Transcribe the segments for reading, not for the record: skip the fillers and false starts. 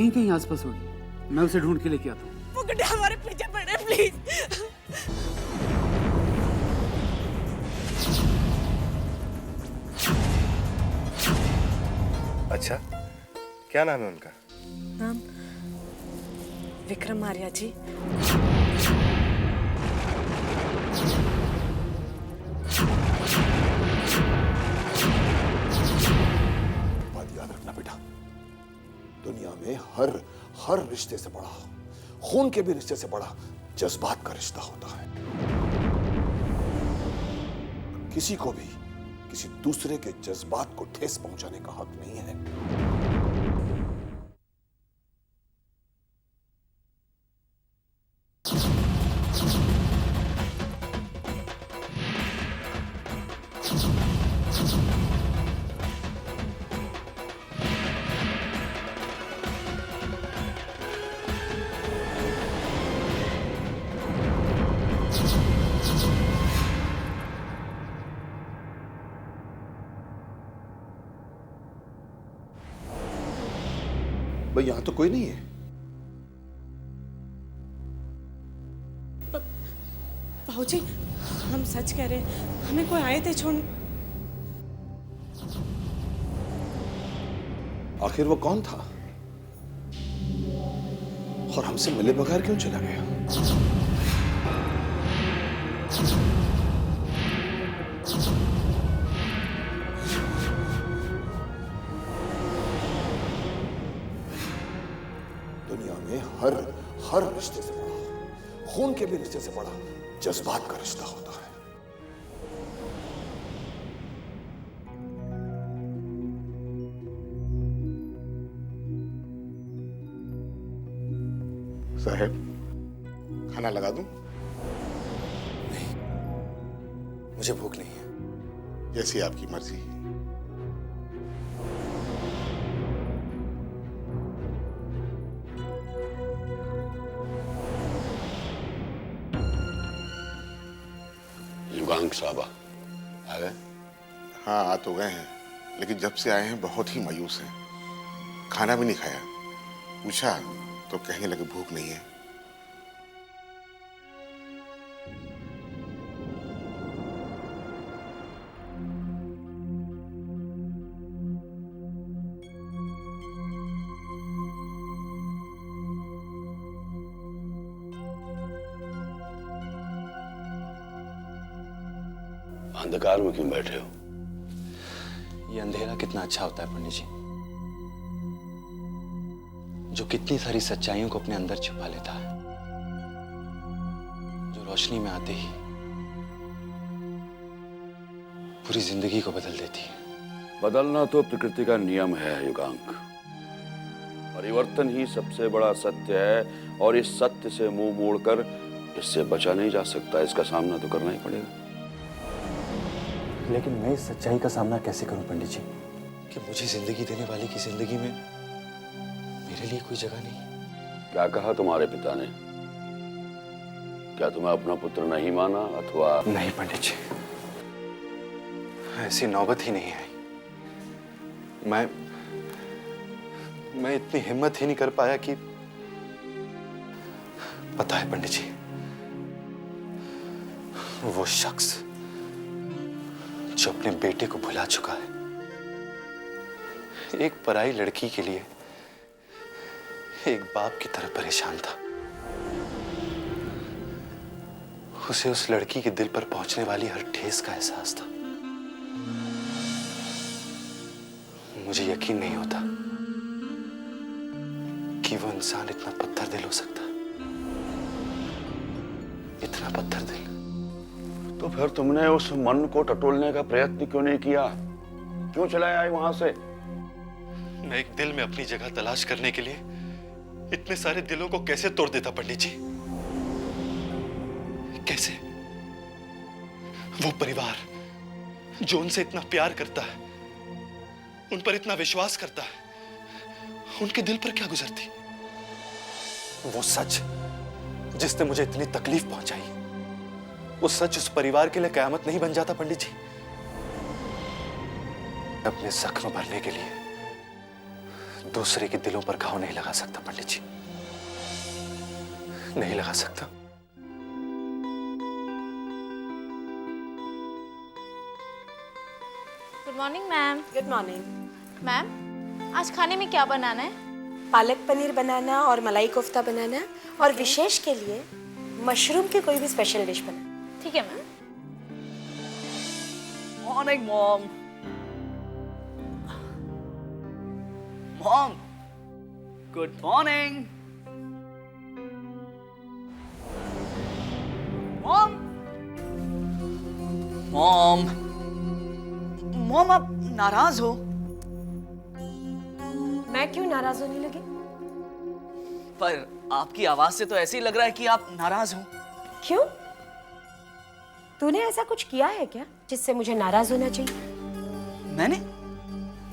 कहीं कहीं आसपास होगी, मैं उसे ढूंढ के लेके आता हूँ। वो गुंडे हमारे पीछे पड़े, प्लीज। अच्छा, क्या नाम है उनका? नाम विक्रम आर्या जी। बात याद रखना बेटा, दुनिया में हर रिश्ते से बड़ा, खून के भी रिश्ते से बड़ा जज्बात का रिश्ता होता है। किसी को भी किसी दूसरे के जज्बात को ठेस पहुंचाने का हक नहीं है। भाई यहां तो कोई नहीं है। बाबूजी, हम सच कह रहे हैं, हमें कोई आए थे छोड़। आखिर वो कौन था और हमसे मिले बगैर क्यों चला गया? दुनिया में हर रिश्ते से बड़ा, खून के भी रिश्ते से बड़ा जज्बात का रिश्ता होता है। साहब, खाना लगा दूं? नहीं, मुझे भूख नहीं है। जैसी आपकी मर्जी। युगांक साहबा आ गए? हाँ, आ तो गए हैं, लेकिन जब से आए हैं बहुत ही मायूस हैं। खाना भी नहीं खाया। पूछा तो कहने लगे भूख नहीं है। अंधकार में क्यों बैठे हो? ये अंधेरा कितना अच्छा होता है पंडित जी, जो कितनी सारी सच्चाइयों को अपने अंदर छुपा लेता है, जो रोशनी में आते ही पूरी जिंदगी को बदल देती है। बदलना तो प्रकृति का नियम है युगांक। परिवर्तन ही सबसे बड़ा सत्य है और इस सत्य से मुंह मोड़कर इससे बचा नहीं जा सकता। इसका सामना तो करना ही पड़ेगा। लेकिन मैं इस सच्चाई का सामना कैसे करूं पंडित जी कि मुझे जिंदगी देने वाले की जिंदगी में मेरे लिए कोई जगह नहीं। क्या कहा तुम्हारे पिता ने? क्या तुम्हें अपना पुत्र नहीं माना अथवा? नहीं पंडित जी, ऐसी नौबत ही नहीं आई। मैं इतनी हिम्मत ही नहीं कर पाया कि, पता है पंडित जी, वो शख्स जो अपने बेटे को भुला चुका है, एक पराई लड़की के लिए एक बाप की तरह परेशान था। उसे उस लड़की के दिल पर पहुंचने वाली हर ठेस का एहसास था। मुझे यकीन नहीं होता कि वो इंसान इतना पत्थर दिल हो सकता है। इतना पत्थर दिल। तो फिर तुमने उस मन को टटोलने का प्रयत्न क्यों नहीं किया? क्यों चले आए वहां से? मैं एक दिल में अपनी जगह तलाश करने के लिए इतने सारे दिलों को कैसे तोड़ देता पंडित जी? कैसे? वो परिवार जो उनसे इतना प्यार करता है, उन पर इतना विश्वास करता है, उनके दिल पर क्या गुजरती? वो सच जिसने मुझे इतनी तकलीफ पहुंचाई, वो सच उस परिवार के लिए कयामत नहीं बन जाता पंडित जी? अपने जख्म भरने के लिए दूसरे के दिलों पर घाव नहीं लगा सकता पंडित जी, नहीं लगा सकता। Good morning ma'am. Good morning. Ma'am, आज खाने में क्या बनाना है? पालक पनीर बनाना और मलाई कोफ्ता बनाना, और विशेष के लिए मशरूम की कोई भी स्पेशल डिश बनाना। ठीक है ma'am. Morning, Mom. Mom. Good morning. Mom. Mom. Mom, आप नाराज हो? मैं क्यों नाराज होने लगी? पर आपकी आवाज से तो ऐसे ही लग रहा है कि आप नाराज हो। क्यों? तूने ऐसा कुछ किया है क्या जिससे मुझे नाराज होना चाहिए?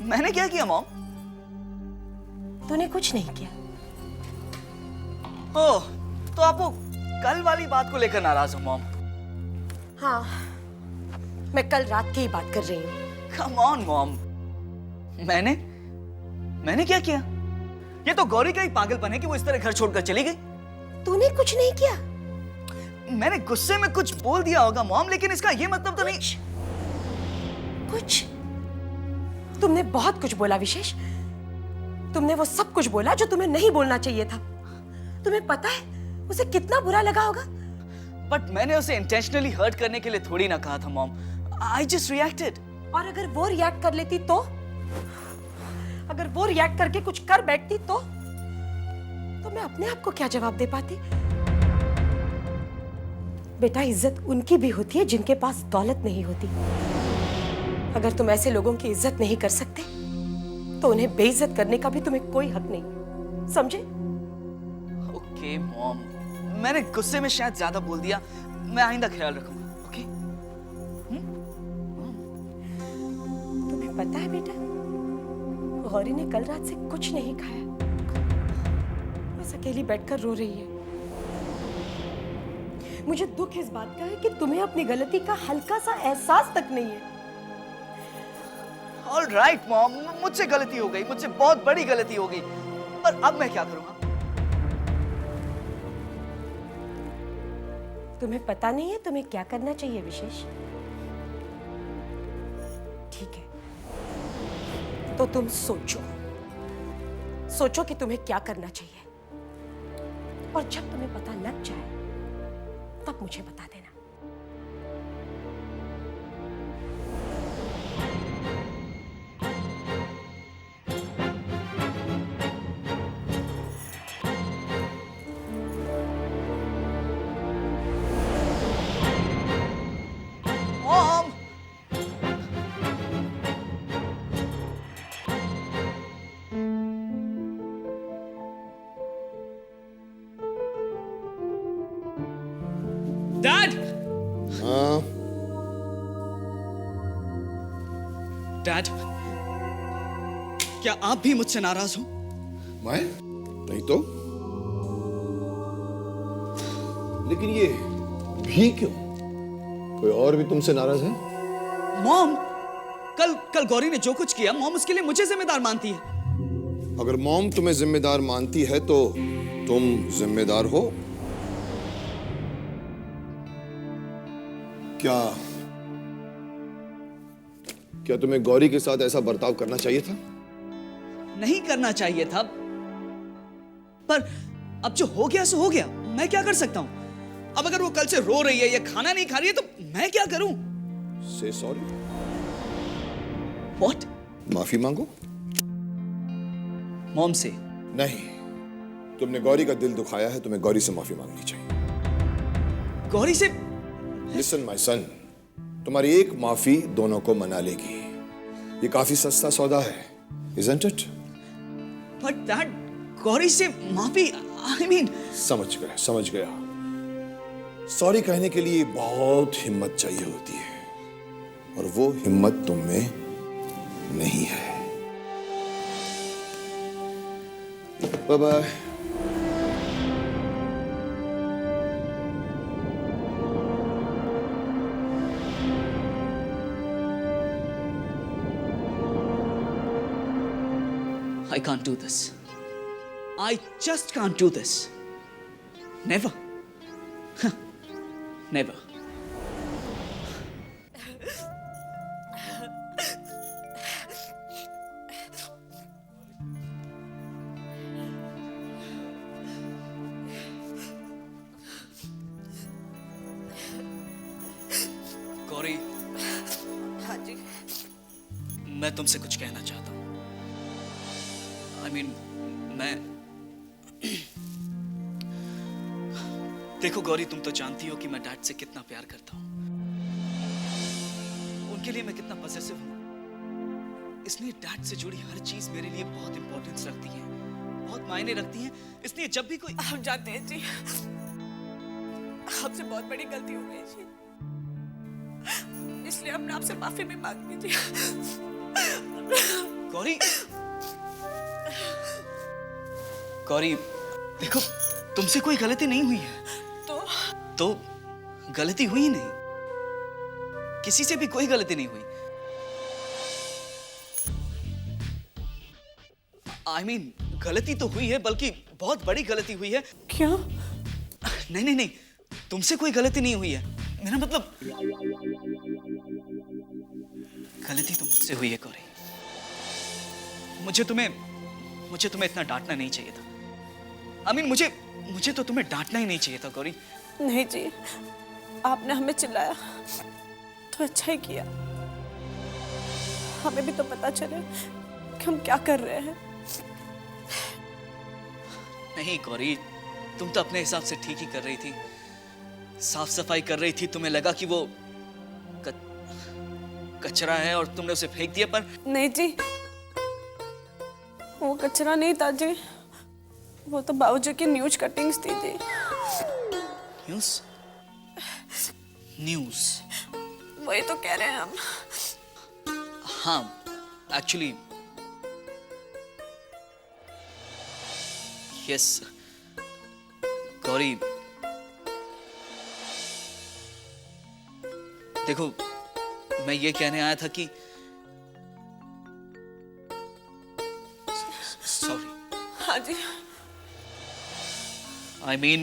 मैंने क्या किया मॉम? तूने कुछ नहीं किया। ओह, तो आप वो कल वाली बात को लेकर नाराज हो मॉम? हाँ, मैं कल रात की ही बात कर रही हूँ। कम ऑन मॉम, मैंने क्या किया? ये तो गौरी का ही पागलपन है कि वो इस तरह घर छोड़कर चली गई। तूने कुछ नहीं किया। मैंने गुस्से में कुछ बोल दिया होगा मॉम, लेकिन इसका ये मतलब तो नहीं। कुछ? तुमने बहुत कुछ बोला विशेष। तुमने वो सब कुछ बोला जो तुम्हें नहीं बोलना चाहिए था। तुम्हें पता है उसे कितना बुरा लगा होगा? बट मैंने उसे इंटेंशनली हर्ट करने के लिए थोड़ी ना कहा था मॉम। I just reacted. और अगर वो रिएक्ट कर लेती तो? अगर वो रिएक्ट करके कुछ कर बैठती तो मैं अपने आप को क्या जवाब दे पाती? बेटा, इज्जत उनकी भी होती है जिनके पास दौलत नहीं होती। अगर तुम ऐसे लोगों की इज्जत नहीं कर सकते तो उन्हें बेइज्जत करने का भी तुम्हें कोई हक नहीं, समझे? ओके मॉम, मैंने गुस्से में शायद ज्यादा बोल दिया। मैं आइंदा ख्याल रखूंगा। ओके? तुम्हें पता है बेटा, गौरी ने कल रात से कुछ नहीं खाया, बस अकेली बैठकर रो रही है। मुझे दुख इस बात का है कि तुम्हें अपनी गलती का हल्का सा एहसास तक नहीं है। ऑल राइट मॉम, मुझसे गलती हो गई, मुझसे बहुत बड़ी गलती हो गई। पर अब मैं क्या करूंगा? तुम्हें पता नहीं है तुम्हें क्या करना चाहिए विशेष? ठीक है, तो तुम सोचो कि तुम्हें क्या करना चाहिए, और जब तुम्हें पता लग जाए तब मुझे बता देना। मॉम, डैड, हाँ, डैड, क्या आप भी मुझसे नाराज हो? मैं नहीं तो। लेकिन ये भी क्यों? कोई और भी तुमसे नाराज है? मॉम, कल गौरी ने जो कुछ किया, मॉम उसके लिए मुझे जिम्मेदार मानती है। अगर मॉम तुम्हें जिम्मेदार मानती है तो तुम जिम्मेदार हो। क्या तुम्हें गौरी के साथ ऐसा बर्ताव करना चाहिए था? नहीं करना चाहिए था, पर अब जो हो गया सो हो गया। मैं क्या कर सकता हूं? अब अगर वो कल से रो रही है या खाना नहीं खा रही है तो मैं क्या करूं? से सॉरी। व्हाट? माफी मांगो। मॉम से? नहीं, तुमने गौरी का दिल दुखाया है, तुम्हें गौरी से माफी मांगनी चाहिए। गौरी से? लिसन माय सन, तुम्हारी एक माफी दोनों को मना लेगी। ये काफी सस्ता सौदा है, isn't it? But that, Gauri से माफी, आई मीन। समझ गया। सॉरी कहने के लिए बहुत हिम्मत चाहिए होती है, और वो हिम्मत तुम में नहीं है। Bye bye. I can't do this. I just can't do this. Never. Never. Gauri, हाँ जी। मैं तुमसे कुछ कहना चाहता हूँ। I mean, मैं देखो गौरी, तुम तो जानती हो कि मैं डैड से कितना प्यार करता हूँ। उनके लिए मैं कितना पॉसेसिव हूँ। इसलिए डैड से जुड़ी हर चीज मेरे लिए बहुत इंपॉर्टेंस रखती है, बहुत मायने रखती है। इसलिए जब भी कोई हम जानते हैं जी, आपसे बहुत बड़ी गलती हो गई जी, इसलिए हमने आपसे माफी भी मांग ली जी। गौरी, गौरी, देखो तुमसे कोई गलती नहीं हुई है। तो गलती हुई ही नहीं, किसी से भी कोई गलती नहीं हुई। I mean, गलती तो हुई है, बल्कि बहुत बड़ी गलती हुई है। क्या? नहीं नहीं नहीं, तुमसे कोई गलती नहीं हुई है। मेरा मतलब गलती तो मुझसे हुई है गौरी। मुझे तुम्हें इतना डांटना नहीं चाहिए था। I mean, मुझे तो तुम्हें डांटना ही नहीं चाहिए था गौरी। नहीं जी, आपने हमें चिल्लाया तो अच्छा ही किया। हमें भी तो पता चले कि हम क्या कर रहे हैं। नहीं गौरी, तुम तो अपने हिसाब से ठीक ही कर रही थी, साफ सफाई कर रही थी। तुम्हें लगा कि वो कचरा है और तुमने उसे फेंक दिया, पर नहीं जी, वो कचरा नहीं था जी, वो तो बाबूजी की न्यूज कटिंग्स थी जी। न्यूज? वही तो कह रहे हैं हम। हाँ, एक्चुअली यस गौरी, देखो मैं ये कहने आया था कि सॉरी। हाँ जी। I mean,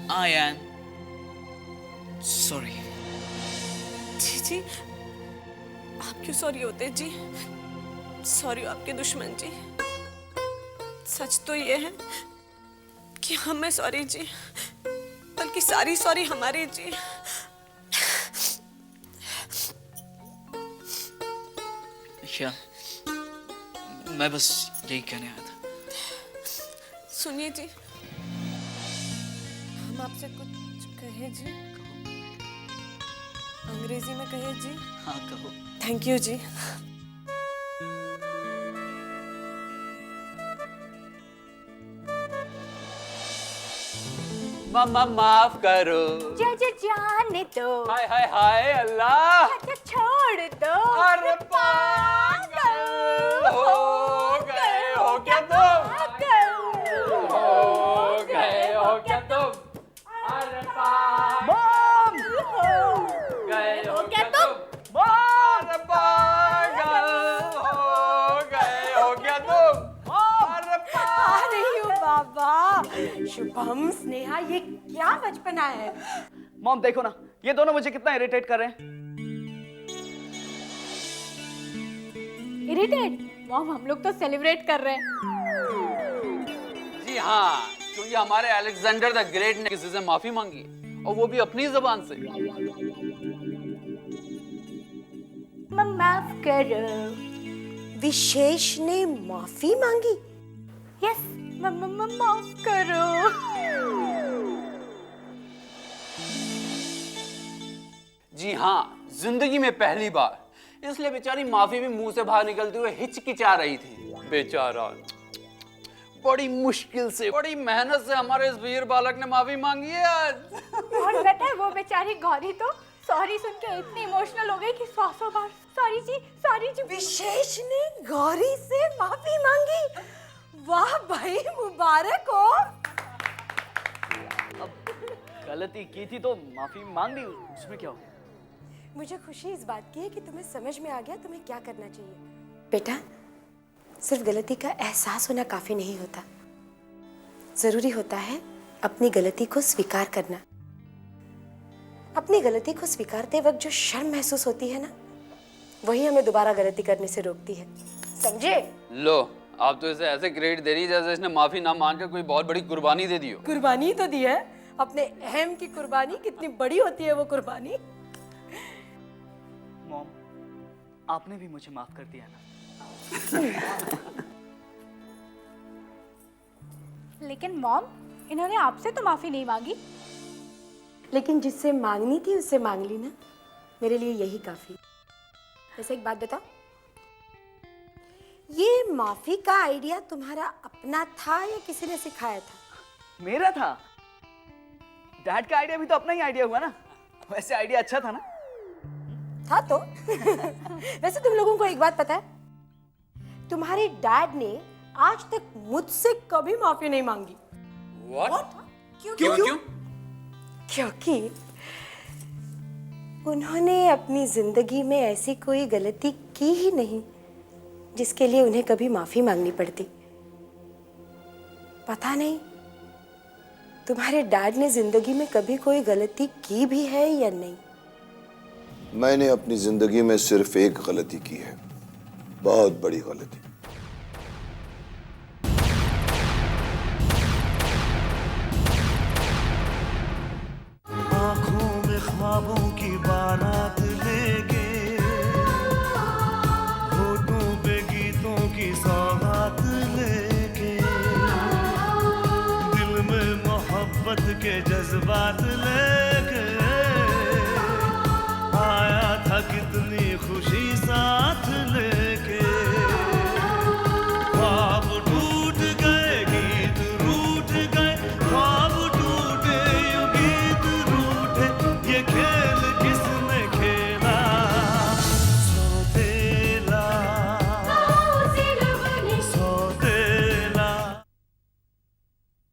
I am sorry. जी जी, आप क्यों सॉरी होते जी? सॉरी आपके दुश्मन जी। सच तो ये है कि हमें सॉरी जी, बल्कि सारी सॉरी हमारी जी। क्या? मैं बस यही कहने आया था। सुनिए जी, हम आपसे कुछ कहे जी। अंग्रेजी में कहे जी। हाँ कहो। थैंक यू जी। मम्मा माफ करो। जज जाने दो, हाय हाय हाय अल्लाह। अच्छा छोड़ दो। अरे पागल हो गए हो क्या तुम? हो गए हो क्या तुम? अरे पागल हो गए हो क्या तुम? अरे पागल हो गए हो क्या तुम? अरे आ रही हूँ बाबा। शुभम, स्नेहा, ये क्या बचपना है? मॉम देखो ना, ये दोनों मुझे कितना इरिटेट कर रहे हैं। इरिटेट? मॉम, हम लोग तो सेलिब्रेट कर रहे हैं। जी हाँ, क्योंकि हमारे अलेक्जेंडर द ग्रेट ने किसी से माफी मांगी और वो भी अपनी जुबान से। माफ करो। विशेष ने माफी मांगी? यस, माफ करो। जी हाँ, जिंदगी में पहली बार, इसलिए बेचारी माफी भी मुंह से बाहर निकलते हुए हिचकिचा रही थी। बेचारा बड़ी मुश्किल से, बड़ी मेहनत से हमारे इस वीर बालक ने माफी मांगी है आज। और पता है वो बेचारी गौरी तो सॉरी सुन के इतनी इमोशनल हो गई कि 100 बार सॉरी जी, सॉरी जी। विशेष ने गौरी से माफी मांगी? वाह भाई, मुबारक हो। अब गलती की थी तो माफी मांग ली, उसमें क्या हो? मुझे खुशी इस बात की है कि तुम्हें समझ में आ गया तुम्हें क्या करना चाहिए। बेटा, सिर्फ गलती का एहसास होना काफी नहीं होता, जरूरी होता है अपनी गलती को स्वीकार करना। अपनी गलती को स्वीकारते वक्त जो शर्म महसूस होती है ना, वही हमें दोबारा गलती करने से रोकती है, समझे? लो, आप तो इसे ऐसे क्रेडिट दे रही है जैसे इसने माफी ना मांग कर कोई बहुत बड़ी कुर्बानी दे दी हो। कुर्बानी तो दी है, अपने अहम की कुर्बानी। कितनी बड़ी होती है वो कुर्बानी। मॉम, आपने भी मुझे माफ कर दिया ना। लेकिन मॉम, इन्होंने आपसे तो माफी नहीं मांगी। लेकिन जिससे मांगनी थी उससे मांग ली ना, मेरे लिए यही काफी। वैसे एक बात बताओ, ये माफी का आइडिया तुम्हारा अपना था या किसी ने सिखाया था? मेरा था। डैड का आइडिया भी तो अपना ही आइडिया हुआ ना। वैसे आइडिया अच्छा था ना? था तो। वैसे तुम लोगों को एक बात पता है, तुम्हारे डैड ने आज तक मुझसे कभी माफी नहीं मांगी। What? क्यों? क्योंकि उन्होंने अपनी जिंदगी में ऐसी कोई गलती की ही नहीं जिसके लिए उन्हें कभी माफी मांगनी पड़ती। पता नहीं तुम्हारे डैड ने जिंदगी में कभी कोई गलती की भी है या नहीं। मैंने अपनी जिंदगी में सिर्फ एक गलती की है, बहुत बड़ी गलती। आंखों में ख्वाबों की बारात लेके, होठों पे गीतों की सौगात लेके, दिल में मोहब्बत के जज्बात लेके आया था कितनी खुशी साथ ले।